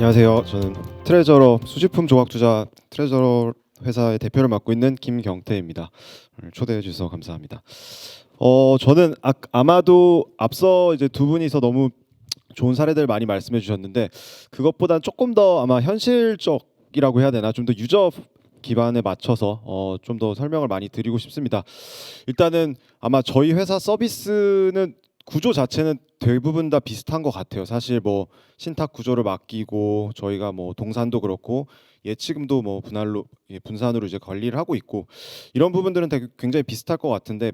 안녕하세요. 저는 트레저러 수집품 조각 투자 트레저러 회사의 대표를 맡고 있는 김경태입니다. 오늘 초대해 주셔서 감사합니다. 저는 아마도 앞서 이제 두 분이서 너무 좋은 사례들 많이 말씀해 주셨는데 그것보단 조금 더 아마 현실적이라고 해야 되나 좀 더 유저 기반에 맞춰서 좀 더 설명을 많이 드리고 싶습니다. 일단은 아마 저희 회사 서비스는 구조 자체는 대부분 다 비슷한 것 같아요. 사실 뭐 신탁 구조를 맡기고 저희가 뭐 동산도 그렇고 예치금도 뭐 분산으로 이제 관리를 하고 있고 이런 부분들은 되게 굉장히 비슷할 것 같은데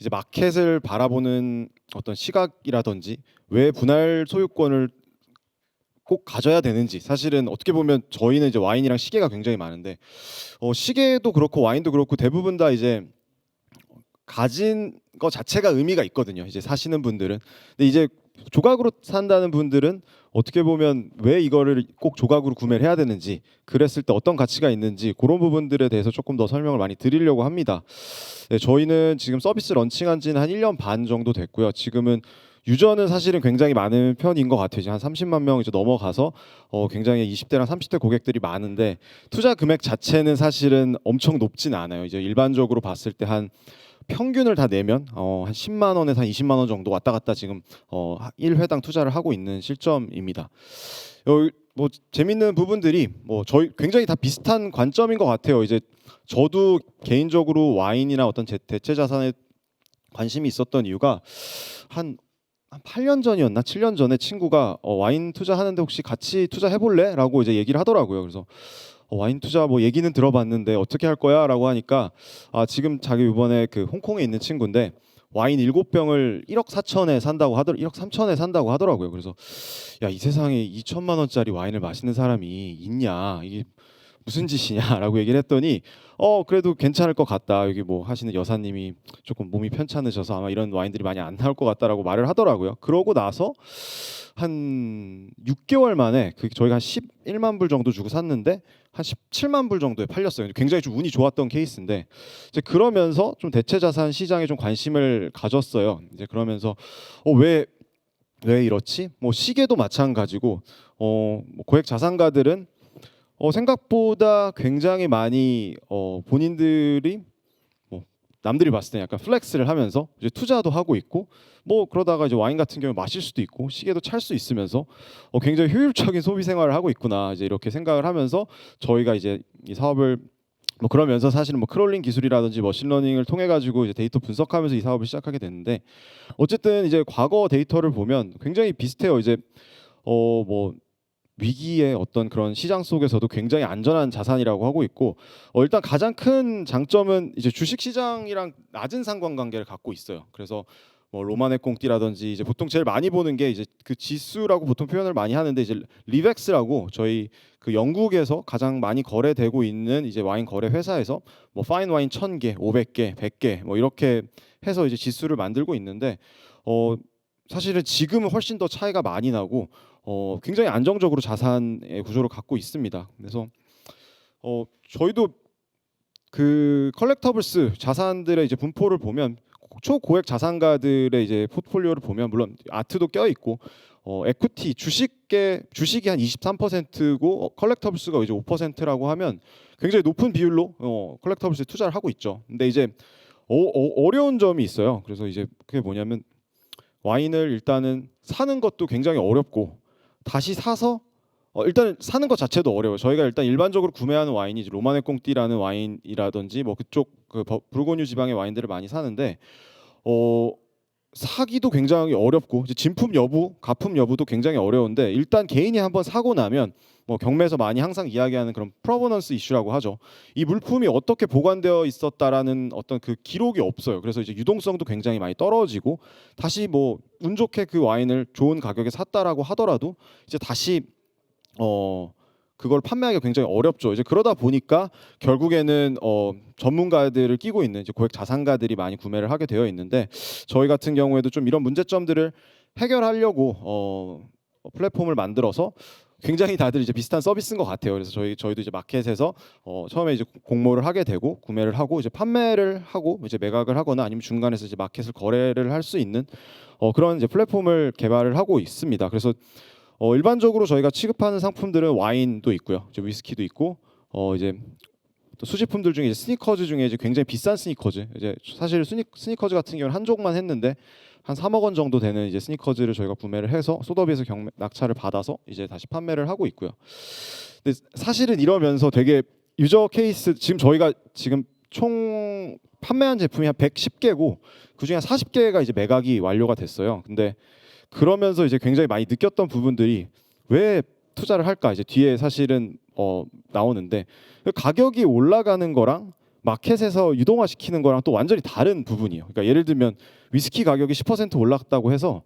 이제 마켓을 바라보는 어떤 시각이라든지 왜 분할 소유권을 꼭 가져야 되는지 사실은 어떻게 보면 저희는 이제 와인이랑 시계가 굉장히 많은데 시계도 그렇고 와인도 그렇고 대부분 다 이제 가진 거 자체가 의미가 있거든요. 이제 사시는 분들은. 근데 이제 조각으로 산다는 분들은 어떻게 보면 왜 이거를 꼭 조각으로 구매를 해야 되는지, 그랬을 때 어떤 가치가 있는지 그런 부분들에 대해서 조금 더 설명을 많이 드리려고 합니다. 네, 저희는 지금 서비스 런칭한 지는 한 1년 반 정도 됐고요. 지금은 유저는 사실은 굉장히 많은 편인 것 같아요. 이제 한 30만 명 이제 넘어가서 굉장히 20대랑 30대 고객들이 많은데 투자 금액 자체는 사실은 엄청 높진 않아요. 이제 일반적으로 봤을 때 한 평균을 다 내면 한 10만 원에서 한 20만 원 정도 왔다 갔다 지금 1회당 투자를 하고 있는 실점입니다. 뭐 재밌는 부분들이 뭐 저희 굉장히 다 비슷한 관점인 것 같아요. 이제 저도 개인적으로 와인이나 어떤 대체 자산에 관심이 있었던 이유가 한 8년 전이었나 7년 전에 친구가 와인 투자하는데 혹시 같이 투자해 볼래?라고 이제 얘기를 하더라고요. 그래서 와인 투자 뭐 얘기는 들어봤는데 어떻게 할 거야?라고 하니까 지금 자기 이번에 그 홍콩에 있는 친구인데 와인 7병을 1억 4천에 산다고 1억 3천에 산다고 하더라고요. 그래서 야, 이 세상에 2천만 원짜리 와인을 마시는 사람이 있냐? 이게 무슨 짓이냐라고 얘기를 했더니 그래도 괜찮을 것 같다. 여기 뭐 하시는 여사님이 조금 몸이 편찮으셔서 아마 이런 와인들이 많이 안 나올 것 같다라고 말을 하더라고요. 그러고 나서 한 6개월 만에 저희가 한 11만 불 정도 주고 샀는데 한 17만 불 정도에 팔렸어요. 굉장히 좀 운이 좋았던 케이스인데 이제 그러면서 좀 대체 자산 시장에 좀 관심을 가졌어요. 이제 그러면서 왜 이렇지? 뭐 시계도 마찬가지고 뭐 고액 자산가들은 생각보다 굉장히 많이 본인들이 뭐 남들이 봤을 때 약간 플렉스를 하면서 이제 투자도 하고 있고 뭐 그러다가 이제 와인 같은 경우 마실 수도 있고 시계도 찰 수 있으면서 굉장히 효율적인 소비 생활을 하고 있구나 이제 이렇게 생각을 하면서 저희가 이제 이 사업을 뭐 그러면서 사실은 뭐 크롤링 기술이라든지 머신러닝을 통해 가지고 이제 데이터 분석하면서 이 사업을 시작하게 됐는데 어쨌든 이제 과거 데이터를 보면 굉장히 비슷해요. 이제 뭐 위기의 어떤 그런 시장 속에서도 굉장히 안전한 자산이라고 하고 있고 일단 가장 큰 장점은 이제 주식 시장이랑 낮은 상관관계를 갖고 있어요. 그래서 뭐 로마네 꽁띠라든지 이제 보통 제일 많이 보는 게 이제 그 지수라고 보통 표현을 많이 하는데 이제 리벡스라고 저희 그 영국에서 가장 많이 거래되고 있는 이제 와인 거래 회사에서 뭐 파인 와인 1000개, 500개, 100개 뭐 이렇게 해서 이제 지수를 만들고 있는데 사실은 지금은 훨씬 더 차이가 많이 나고 굉장히 안정적으로 자산의 구조를 갖고 있습니다. 그래서 저희도 그 컬렉터블스 자산들의 이제 분포를 보면 초고액 자산가들의 이제 포트폴리오를 보면 물론 아트도 껴 있고 에쿠티 주식이 한 23%고 컬렉터블스가 이제 5%라고 하면 굉장히 높은 비율로 컬렉터블스에 투자를 하고 있죠. 근데 이제 어려운 점이 있어요. 그래서 이제 그게 뭐냐면 와인을 일단은 사는 것도 굉장히 어렵고 다시 사서 일단 사는 것 자체도 어려워요. 저희가 일단 일반적으로 구매하는 와인이 이제 로마네 꽁띠라는 와인이라든지 뭐 그쪽 그 부르고뉴 지방의 와인들을 많이 사는데 사기도 굉장히 어렵고 이제 진품 여부, 가품 여부도 굉장히 어려운데 일단 개인이 한번 사고 나면 뭐 경매에서 많이 항상 이야기하는 그런 프로버넌스 이슈라고 하죠. 이 물품이 어떻게 보관되어 있었다라는 어떤 그 기록이 없어요. 그래서 이제 유동성도 굉장히 많이 떨어지고 다시 뭐 운 좋게 그 와인을 좋은 가격에 샀다라고 하더라도 이제 다시 그걸 판매하기가 굉장히 어렵죠. 이제 그러다 보니까 결국에는 전문가들을 끼고 있는 이제 고액 자산가들이 많이 구매를 하게 되어 있는데 저희 같은 경우에도 좀 이런 문제점들을 해결하려고 플랫폼을 만들어서 굉장히 다들 이제 비슷한 서비스인 것 같아요. 그래서 저희도 이제 마켓에서 처음에 이제 공모를 하게 되고 구매를 하고 이제 판매를 하고 이제 매각을 하거나 아니면 중간에서 이제 마켓을 거래를 할 수 있는 그런 이제 플랫폼을 개발을 하고 있습니다. 그래서 일반적으로 저희가 취급하는 상품들은 와인도 있고요, 이제 위스키도 있고, 이제 또 수집품들 중에 이제 스니커즈 중에 이제 굉장히 비싼 스니커즈, 이제 사실 스니커즈 같은 경우는 한 족만 했는데 한 3억 원 정도 되는 이제 스니커즈를 저희가 구매를 해서 소더비에서 낙찰을 받아서 이제 다시 판매를 하고 있고요. 근데 사실은 이러면서 되게 유저 케이스, 지금 저희가 지금 총 판매한 제품이 한 110개고 그중에 한 40개가 이제 매각이 완료가 됐어요. 근데 그러면서 이제 굉장히 많이 느꼈던 부분들이, 왜 투자를 할까, 이제 뒤에 사실은 나오는데, 가격이 올라가는 거랑 마켓에서 유동화시키는 거랑 또 완전히 다른 부분이에요. 그러니까 예를 들면 위스키 가격이 10% 올랐다고 해서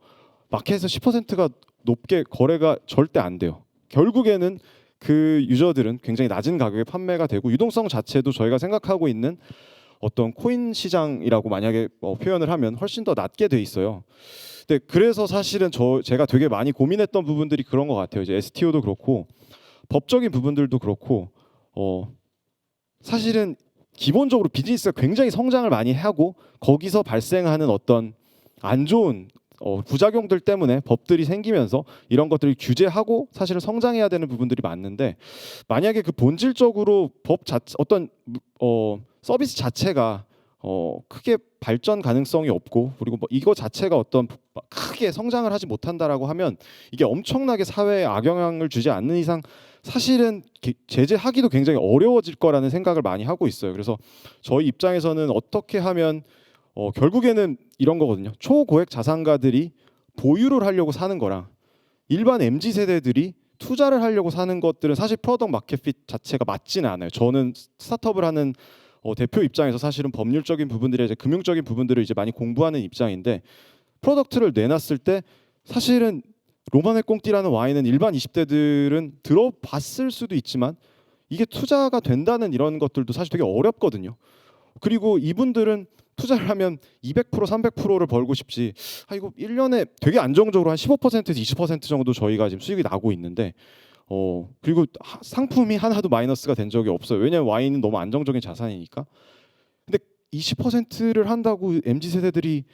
마켓에서 10%가 높게 거래가 절대 안 돼요. 결국에는 그 유저들은 굉장히 낮은 가격에 판매가 되고, 유동성 자체도 저희가 생각하고 있는 어떤 코인 시장이라고 만약에 표현을 하면 훨씬 더 낮게 돼 있어요. 근데 그래서 사실은 제가 되게 많이 고민했던 부분들이 그런 것 같아요. 이제 STO도 그렇고 법적인 부분들도 그렇고, 사실은 기본적으로 비즈니스가 굉장히 성장을 많이 하고 거기서 발생하는 어떤 안 좋은 부작용들 때문에 법들이 생기면서 이런 것들을 규제하고 사실은 성장해야 되는 부분들이 많은데, 만약에 그 본질적으로 법 자체, 어떤 서비스 자체가 크게 발전 가능성이 없고, 그리고 뭐 이거 자체가 어떤 크게 성장을 하지 못한다라고 하면 이게 엄청나게 사회에 악영향을 주지 않는 이상 사실은 제재하기도 굉장히 어려워질 거라는 생각을 많이 하고 있어요. 그래서 저희 입장에서는 어떻게 하면 결국에는 이런 거거든요. 초고액 자산가들이 보유를 하려고 사는 거랑 일반 MZ 세대들이 투자를 하려고 사는 것들은 사실 프로덕트 마켓 핏 자체가 맞지는 않아요. 저는 스타트업을 하는 대표 입장에서 사실은 법률적인 부분들이, 이제 금융적인 부분들을 이제 많이 공부하는 입장인데, 프로덕트를 내놨을 때 사실은 로마네 꽁띠라는 와인은 일반 20대들은 들어봤을 수도 있지만 이게 투자가 된다는 이런 것들도 사실 되게 어렵거든요. 그리고 이분들은 투자를 하면 200% 300%를 벌고 싶지, 이거 1년에 되게 안정적으로 한 15%에서 20% 정도 저희가 지금 수익이 나고 있는데, 그리고 상품이 하나도 마이너스가 된 적이 없어요. 왜냐하면 와인은 너무 안정적인 자산이니까. 근데 20%를 한다고 MZ 세대들이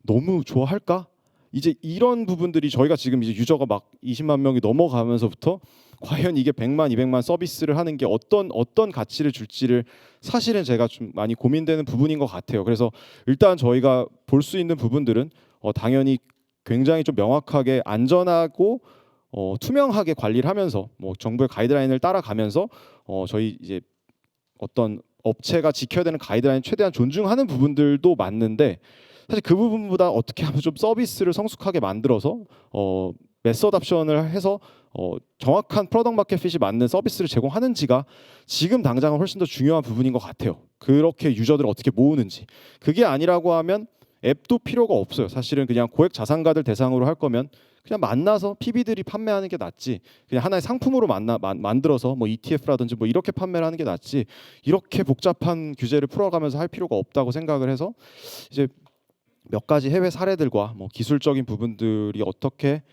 너무 좋아할까? 이제 이런 부분들이 저희가 지금 이제 유저가 막 20만 명이 넘어가면서부터 과연 이게 100만, 200만 서비스를 하는 게 어떤 가치를 줄지를 사실은 제가 좀 많이 고민되는 부분인 것 같아요. 그래서 일단 저희가 볼 수 있는 부분들은 당연히 굉장히 좀 명확하게 안전하고 투명하게 관리를 하면서, 뭐 정부의 가이드라인을 따라가면서 저희 이제 어떤 업체가 지켜야 되는 가이드라인 최대한 존중하는 부분들도 맞는데, 사실 그 부분보다 어떻게 하면 좀 서비스를 성숙하게 만들어서 메서드 옵션을 해서 정확한 프로덕트 마켓 핏이 맞는 서비스를 제공하는지가 지금 당장은 훨씬 더 중요한 부분인 것 같아요. 그렇게 유저들을 어떻게 모으는지. 그게 아니라고 하면 앱도 필요가 없어요. 사실은 그냥 고액 자산가들 대상으로 할 거면 그냥 만나서 PB들이 판매하는 게 낫지, 그냥 하나의 상품으로 만들어서 뭐 ETF라든지 뭐 이렇게 판매를 하는 게 낫지, 이렇게 복잡한 규제를 풀어가면서 할 필요가 없다고 생각을 해서, 이제 몇 가지 해외 사례들과 뭐 기술적인 부분들이 어떻게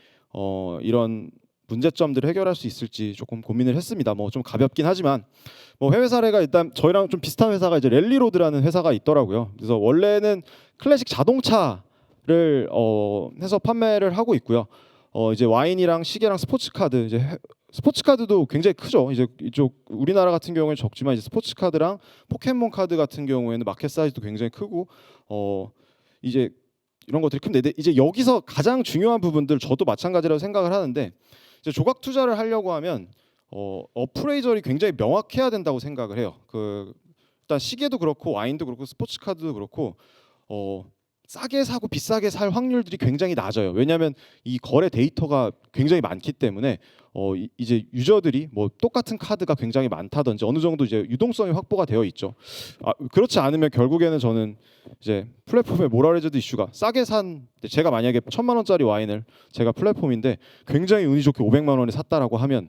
이런 문제점들을 해결할 수 있을지 조금 고민을 했습니다. 뭐 좀 가볍긴 하지만, 뭐 해외 사례가 일단 저희랑 좀 비슷한 회사가 이제 랠리로드라는 회사가 있더라고요. 그래서 원래는 클래식 자동차를 해서 판매를 하고 있고요. 이제 와인이랑 시계랑 스포츠카드, 이제 스포츠카드도 굉장히 크죠. 이제 이쪽 우리나라 같은 경우에 적지만 이제 스포츠카드랑 포켓몬 카드 같은 경우에는 마켓 사이즈도 굉장히 크고, 이제 이런 것들이 큰데, 이제 여기서 가장 중요한 부분들, 저도 마찬가지라고 생각을 하는데, 이제 조각 투자를 하려고 하면 어프레이저리 굉장히 명확해야 된다고 생각을 해요. 일단 시계도 그렇고 와인도 그렇고 스포츠카드도 그렇고 싸게 사고 비싸게 살 확률들이 굉장히 낮아요. 왜냐하면 이 거래 데이터가 굉장히 많기 때문에 이제 유저들이 뭐 똑같은 카드가 굉장히 많다든지 어느 정도 이제 유동성이 확보가 되어 있죠. 그렇지 않으면 결국에는 저는 이제 플랫폼의 모랄해저드 이슈가, 싸게 산, 제가 만약에 1,000만 원짜리 와인을, 제가 플랫폼인데 굉장히 운이 좋게 500만 원에 샀다라고 하면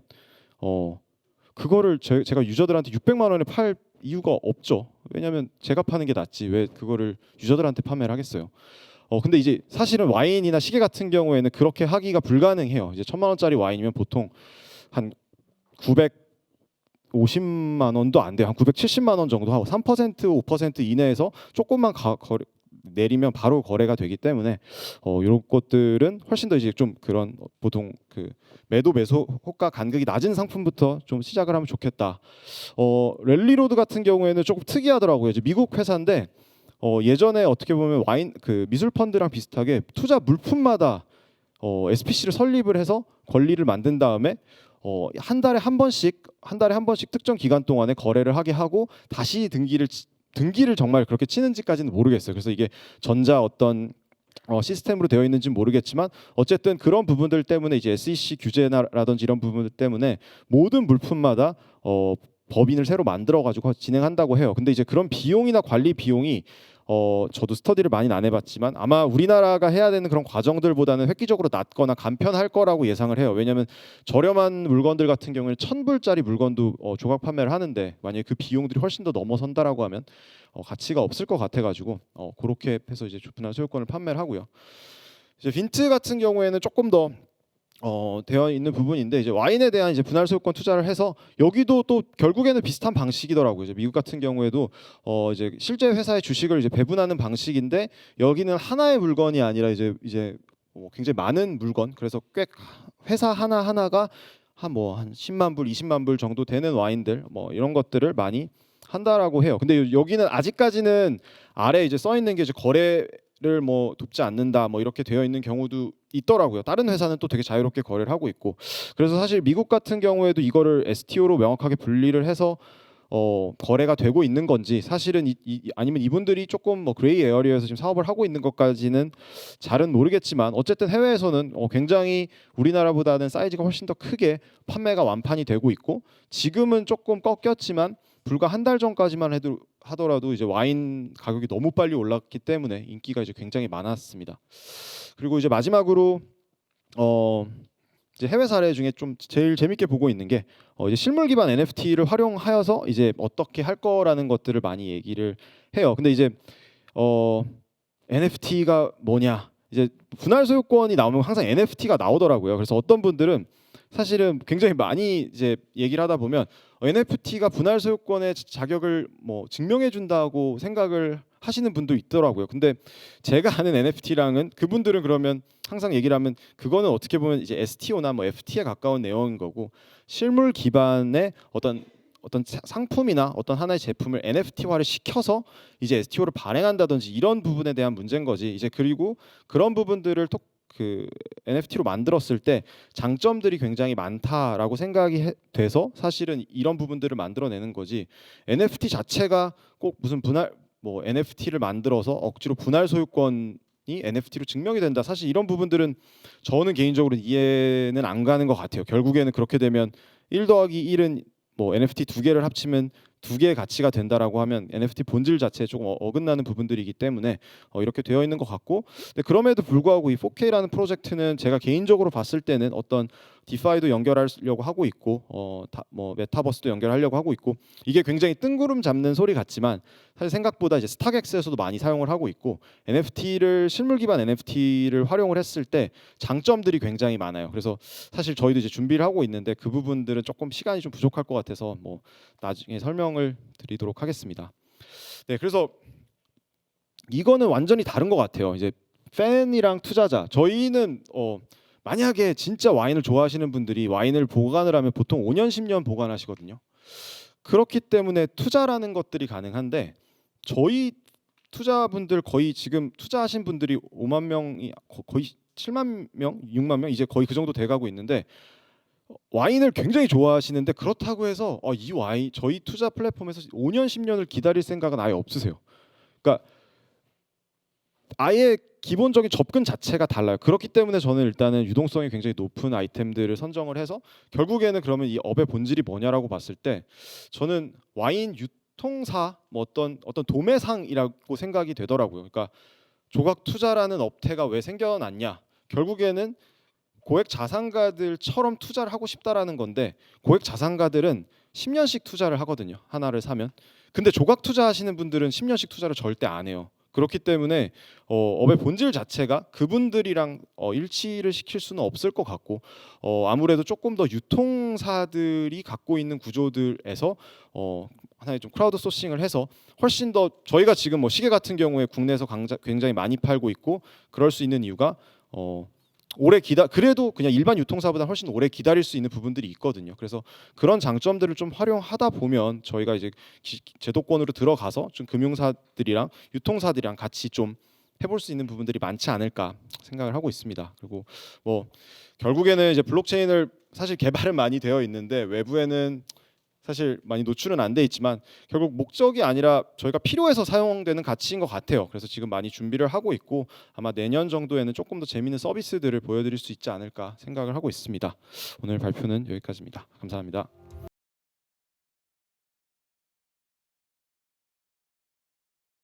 그거를 제가 유저들한테 600만 원에 팔 이유가 없죠. 왜냐하면 제가 파는 게 낫지 왜 그거를 유저들한테 판매를 하겠어요. 근데 이제 사실은 와인이나 시계 같은 경우에는 그렇게 하기가 불가능해요. 이제 1,000만 원짜리 와인이면 보통 한 950만 원도 안 돼요. 한 970만 원 정도 하고 3% 5% 이내에서 조금만 내리면 바로 거래가 되기 때문에 이런 것들은 훨씬 더 이제 좀 그런 보통 그 매도 매수 호가 간극이 낮은 상품부터 좀 시작을 하면 좋겠다. 랠리로드 같은 경우에는 조금 특이하더라고요. 이제 미국 회사인데 예전에 어떻게 보면 와인 그 미술 펀드랑 비슷하게 투자 물품마다 SPC를 설립을 해서 권리를 만든 다음에 한 달에 한 번씩 특정 기간 동안에 거래를 하게 하고 다시 등기를 정말 그렇게 치는지까지는 모르겠어요. 그래서 이게 전자 어떤 시스템으로 되어 있는지는 모르겠지만 어쨌든 그런 부분들 때문에 이제 SEC 규제라든지 이런 부분들 때문에 모든 물품마다 법인을 새로 만들어 가지고 진행한다고 해요. 근데 이제 그런 비용이나 관리 비용이 저도 스터디를 많이 안 해봤지만 아마 우리나라가 해야 되는 그런 과정들보다는 획기적으로 낮거나 간편할 거라고 예상을 해요. 왜냐하면 저렴한 물건들 같은 경우에는 1,000불짜리 물건도 조각 판매를 하는데 만약에 그 비용들이 훨씬 더 넘어선다라고 하면 가치가 없을 것 같아가지고 그렇게 해서 이제 분할 소유권을 판매를 하고요. 이제 빈트 같은 경우에는 조금 더 되어 있는 부분인데 이제 와인에 대한 이제 분할 소유권 투자를 해서 여기도 또 결국에는 비슷한 방식이더라고요. 이제 미국 같은 경우에도 이제 실제 회사의 주식을 이제 배분하는 방식인데 여기는 하나의 물건이 아니라 이제 굉장히 많은 물건 그래서 꽤 회사 하나 하나가 한 10만 불, 20만 불 정도 되는 와인들 이런 것들을 많이 한다라고 해요. 근데 여기는 아직까지는 아래 이제 써 있는 게 이제 거래를 돕지 않는다 이렇게 되어 있는 경우도 있더라고요. 다른 회사는 또 되게 자유롭게 거래를 하고 있고 그래서 사실 미국 같은 경우에도 이거를 STO로 명확하게 분리를 해서 거래가 되고 있는 건지 사실은 아니면 이분들이 조금 그레이 에어리어에서 지금 사업을 하고 있는 것까지는 잘은 모르겠지만 어쨌든 해외에서는 굉장히 우리나라보다는 사이즈가 훨씬 더 크게 판매가 완판이 되고 있고 지금은 조금 꺾였지만 불과 한 달 전까지만 하더라도 이제 와인 가격이 너무 빨리 올랐기 때문에 인기가 이제 굉장히 많았습니다. 그리고 이제 마지막으로 이제 해외 사례 중에 좀 제일 재밌게 보고 있는 게 이제 실물 기반 NFT를 활용하여서 이제 어떻게 할 거라는 것들을 많이 얘기를 해요. 근데 이제 NFT가 뭐냐? 이제 분할 소유권이 나오면 항상 NFT가 나오더라고요. 그래서 어떤 분들은 사실은 굉장히 많이 이제 얘기를 하다 보면 NFT가 분할 소유권의 자격을 증명해 준다고 생각을 하시는 분도 있더라고요. 근데 제가 아는 NFT랑은 그분들은 그러면 항상 얘기를 하면 그거는 어떻게 보면 이제 STO나 FT에 가까운 내용인 거고 실물 기반의 어떤 상품이나 어떤 하나의 제품을 NFT화를 시켜서 이제 STO를 발행한다든지 이런 부분에 대한 문제인 거지. 이제 그리고 그런 부분들을 그 NFT로 만들었을 때 장점들이 굉장히 많다라고 생각이 돼서 사실은 이런 부분들을 만들어내는 거지. NFT 자체가 꼭 무슨 NFT를 만들어서 억지로 분할 소유권이 NFT로 증명이 된다. 사실 이런 부분들은 저는 개인적으로 이해는 안 가는 것 같아요. 결국에는 그렇게 되면 1 더하기 1은 NFT 2개를 합치면 2개의 가치가 된다라고 하면 NFT 본질 자체에 조금 어긋나는 부분들이기 때문에 이렇게 되어 있는 것 같고 근데 그럼에도 불구하고 이 4K라는 프로젝트는 제가 개인적으로 봤을 때는 어떤 디파이도 연결하려고 하고 있고 메타버스도 연결하려고 하고 있고 이게 굉장히 뜬구름 잡는 소리 같지만 사실 생각보다 이제 스탁엑스에서도 많이 사용을 하고 있고 NFT를 실물 기반 NFT를 활용을 했을 때 장점들이 굉장히 많아요. 그래서 사실 저희도 이제 준비를 하고 있는데 그 부분들은 조금 시간이 좀 부족할 것 같아서 나중에 설명을 드리도록 하겠습니다. 네, 그래서 이거는 완전히 다른 것 같아요. 이제 팬이랑 투자자 저희는 만약에 진짜 와인을 좋아하시는 분들이 와인을 보관을 하면 보통 5년 10년 보관하시거든요. 그렇기 때문에 투자라는 것들이 가능한데 저희 투자분들 거의 지금 투자하신 분들이 5만 명이 거의 7만 명, 6만 명 이제 거의 그 정도 돼가고 있는데 와인을 굉장히 좋아하시는데 그렇다고 해서 이 와인 저희 투자 플랫폼에서 5년 10년을 기다릴 생각은 아예 없으세요. 그러니까 아예 기본적인 접근 자체가 달라요. 그렇기 때문에 저는 일단은 유동성이 굉장히 높은 아이템들을 선정을 해서 결국에는 그러면 이 업의 본질이 뭐냐라고 봤을 때 저는 와인 유통사 어떤 도매상이라고 생각이 되더라고요. 그러니까 조각 투자라는 업태가 왜 생겨났냐? 결국에는 고액 자산가들처럼 투자를 하고 싶다라는 건데 고액 자산가들은 10년씩 투자를 하거든요. 하나를 사면. 근데 조각 투자하시는 분들은 10년씩 투자를 절대 안 해요. 그렇기 때문에 업의 본질 자체가 그분들이랑 일치를 시킬 수는 없을 것 같고 아무래도 조금 더 유통사들이 갖고 있는 구조들에서 하나의 좀 크라우드 소싱을 해서 훨씬 더 저희가 지금 뭐 시계 같은 경우에 국내에서 굉장히 많이 팔고 있고 그럴 수 있는 이유가 그래도 그냥 일반 유통사보다 훨씬 오래 기다릴 수 있는 부분들이 있거든요. 그래서 그런 장점들을 좀 활용하다 보면 저희가 이제 제도권으로 들어가서 좀 금융사들이랑 유통사들이랑 같이 좀 해볼 수 있는 부분들이 많지 않을까 생각을 하고 있습니다. 그리고 뭐 결국에는 이제 블록체인을 사실 개발은 많이 되어 있는데 외부에는 사실 많이 노출은 안 돼 있지만 결국 목적이 아니라 저희가 필요해서 사용되는 가치인 것 같아요. 그래서 지금 많이 준비를 하고 있고 아마 내년 정도에는 조금 더 재미있는 서비스들을 보여드릴 수 있지 않을까 생각을 하고 있습니다. 오늘 발표는 여기까지입니다. 감사합니다.